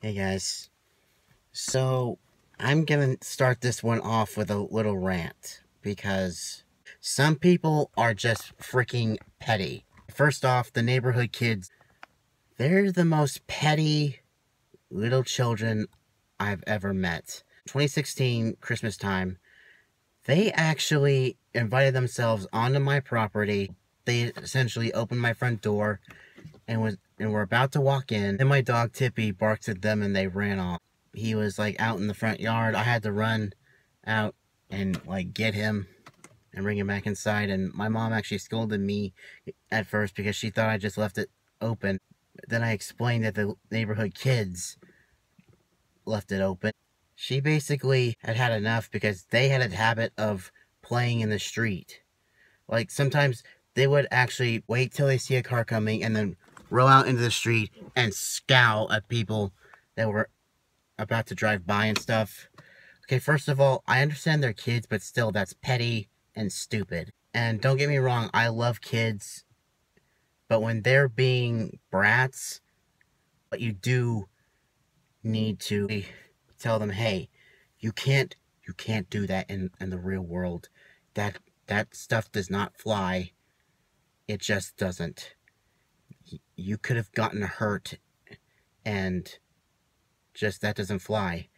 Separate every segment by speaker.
Speaker 1: Hey guys, so I'm gonna start this one off with a little rant because some people are just freaking petty. First off, the neighborhood kids, they're the most petty little children I've ever met. 2016 Christmas time, they actually invited themselves onto my property. They essentially opened my front door and were about to walk in, and my dog Tippy barked at them and they ran off. He was like out in the front yard. I had to run out and like get him and bring him back inside, and my mom actually scolded me at first because she thought I just left it open. Then I explained that the neighborhood kids left it open. She basically had had enough because they had a habit of playing in the street. Like sometimes they would actually wait till they see a car coming and then roll out into the street and scowl at people that were about to drive by and stuff. Okay, first of all, I understand they're kids, but still, that's petty and stupid. And don't get me wrong, I love kids, but when they're being brats, but you do need to tell them, hey, you can't do that in the real world. That stuff does not fly. It just doesn't. You could have gotten hurt, and just that doesn't fly.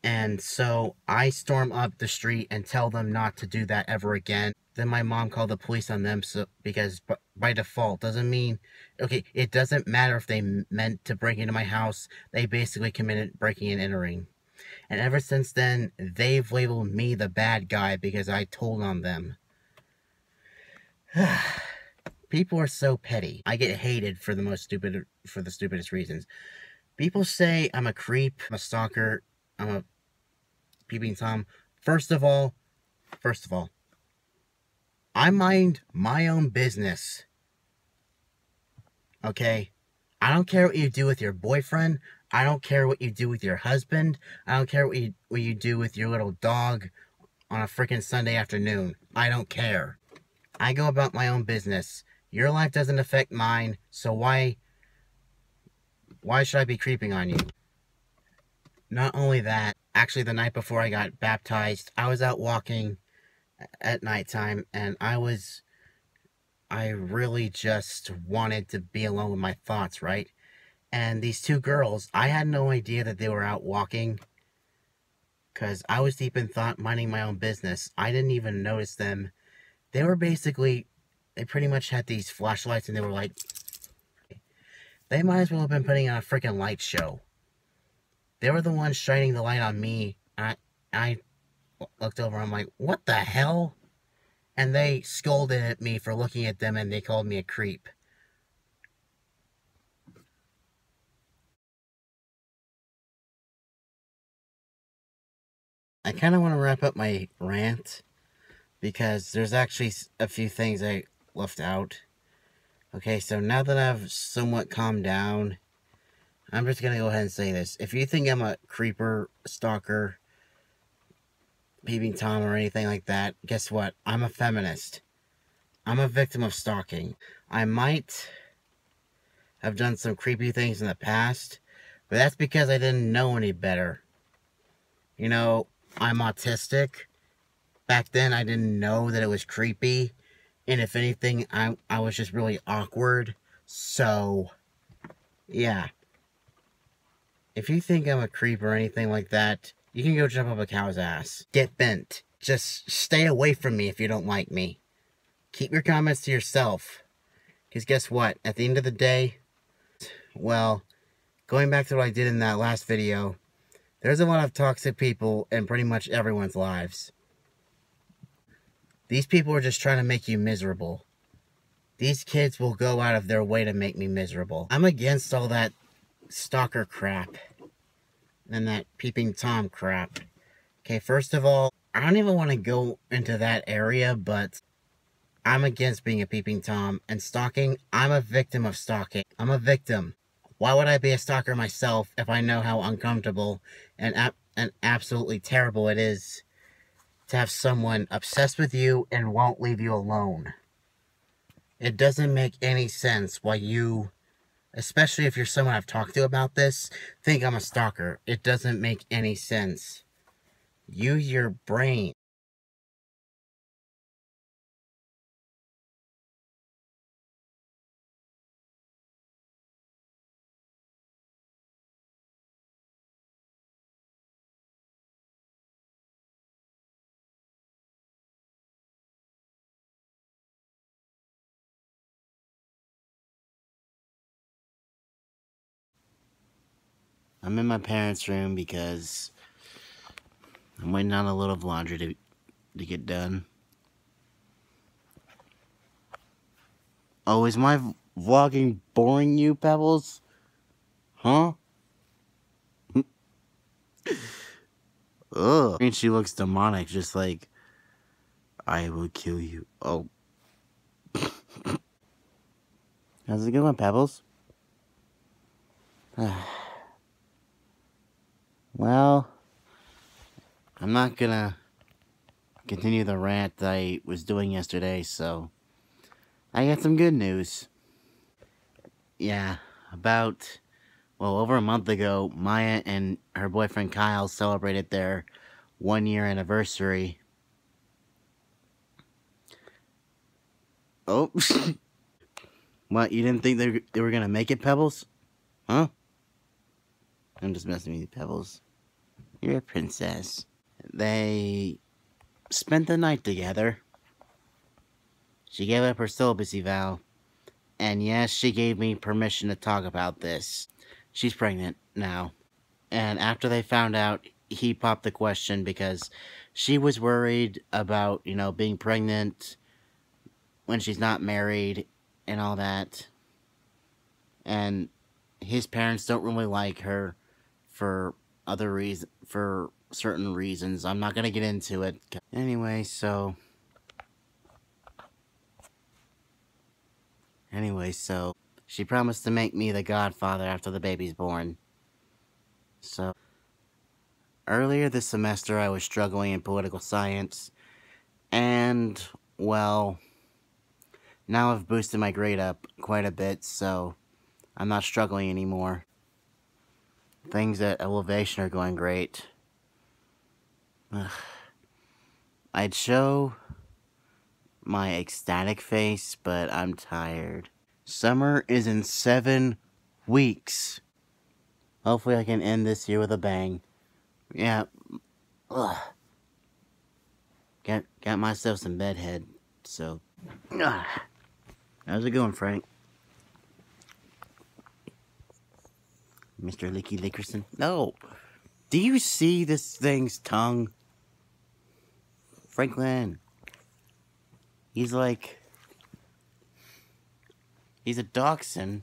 Speaker 1: And so I storm up the street and tell them not to do that ever again. Then my mom called the police on them, so because by default doesn't mean, okay, it doesn't matter if they meant to break into my house. They basically committed breaking and entering. And ever since then, they've labeled me the bad guy because I told on them. People are so petty. I get hated for the stupidest reasons. People say I'm a creep, I'm a stalker, I'm a peeping Tom. First of all, I mind my own business. Okay? I don't care what you do with your boyfriend. I don't care what you do with your husband. I don't care what you do with your little dog on a freaking Sunday afternoon. I don't care. I go about my own business. Your life doesn't affect mine, so why should I be creeping on you? Not only that, actually the night before I got baptized, I was out walking at nighttime, and I really just wanted to be alone with my thoughts, right? And these two girls, I had no idea that they were out walking, because I was deep in thought, minding my own business. I didn't even notice them. They pretty much had these flashlights, and they were like, they might as well have been putting on a freaking light show. They were the ones shining the light on me. I looked over, I'm like, what the hell? And they scolded at me for looking at them, and they called me a creep. I kind of want to wrap up my rant, because there's actually a few things I left out. Okay, so now that I've somewhat calmed down, I'm just going to go ahead and say this. If you think I'm a creeper, stalker, peeping Tom, or anything like that, guess what? I'm a feminist. I'm a victim of stalking. I might have done some creepy things in the past, but that's because I didn't know any better. You know, I'm autistic. Back then, I didn't know that it was creepy. And if anything, I was just really awkward. So, yeah. If you think I'm a creep or anything like that, you can go jump up a cow's ass. Get bent. Just stay away from me if you don't like me. Keep your comments to yourself. Because guess what? At the end of the day, well, going back to what I did in that last video, there's a lot of toxic people in pretty much everyone's lives. These people are just trying to make you miserable. These kids will go out of their way to make me miserable. I'm against all that stalker crap and that peeping Tom crap. Okay, first of all, I don't even want to go into that area, but I'm against being a peeping Tom and stalking. I'm a victim of stalking. I'm a victim. Why would I be a stalker myself if I know how uncomfortable and absolutely terrible it is to have someone obsessed with you and won't leave you alone? It doesn't make any sense why you especially if you're someone I've talked to about this, think I'm a stalker. It doesn't make any sense. Use your brain. I'm in my parents' room because I'm waiting on a load of laundry to get done. Oh, is my vlogging boring you, Pebbles? Huh? Ugh. And she looks demonic, just like, I will kill you. Oh. How's it going, Pebbles? Well, I'm not gonna continue the rant that I was doing yesterday, so I got some good news. Yeah, about, well, over a month ago, Maya and her boyfriend Kyle celebrated their 1-year anniversary. Oh. What, you didn't think they were gonna make it, Pebbles? Huh? I'm just messing with you, Pebbles. You're a princess. They spent the night together. She gave up her celibacy vow. And yes, she gave me permission to talk about this. She's pregnant now. And after they found out, he popped the question because she was worried about, being pregnant when she's not married and all that. And his parents don't really like her for for certain reasons. I'm not gonna get into it. Anyway, so she promised to make me the godfather after the baby's born. So earlier this semester I was struggling in political science, and well, now I've boosted my grade up quite a bit, so I'm not struggling anymore. Things at Elevation are going great. Ugh. I'd show my ecstatic face, but I'm tired. Summer is in 7 weeks. Hopefully I can end this year with a bang. Yeah. Ugh. Got myself some bedhead, so. Ugh. How's it going, Frank? Mr. Licky Lickerson? No. Do you see this thing's tongue? Franklin. He's like... He's a dachshund.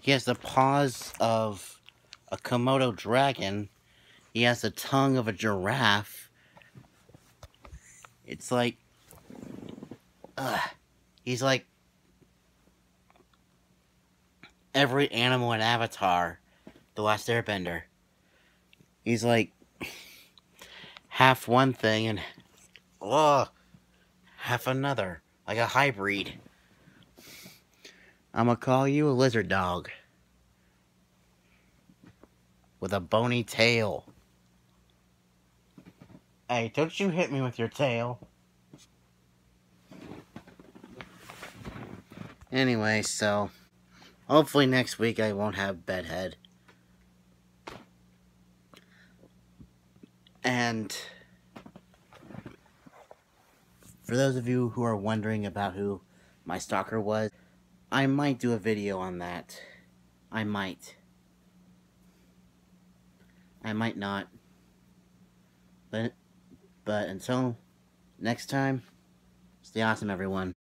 Speaker 1: He has the paws of a Komodo dragon. He has the tongue of a giraffe. It's like... He's like... every animal in Avatar. The Last Airbender. He's like... half one thing and... half another. Like a hybrid. I'ma call you a lizard dog. With a bony tail. Hey, don't you hit me with your tail. Anyway, so... hopefully next week I won't have bedhead. And... for those of you who are wondering about who my stalker was, I might do a video on that. I might. I might not. But until next time, stay awesome, everyone.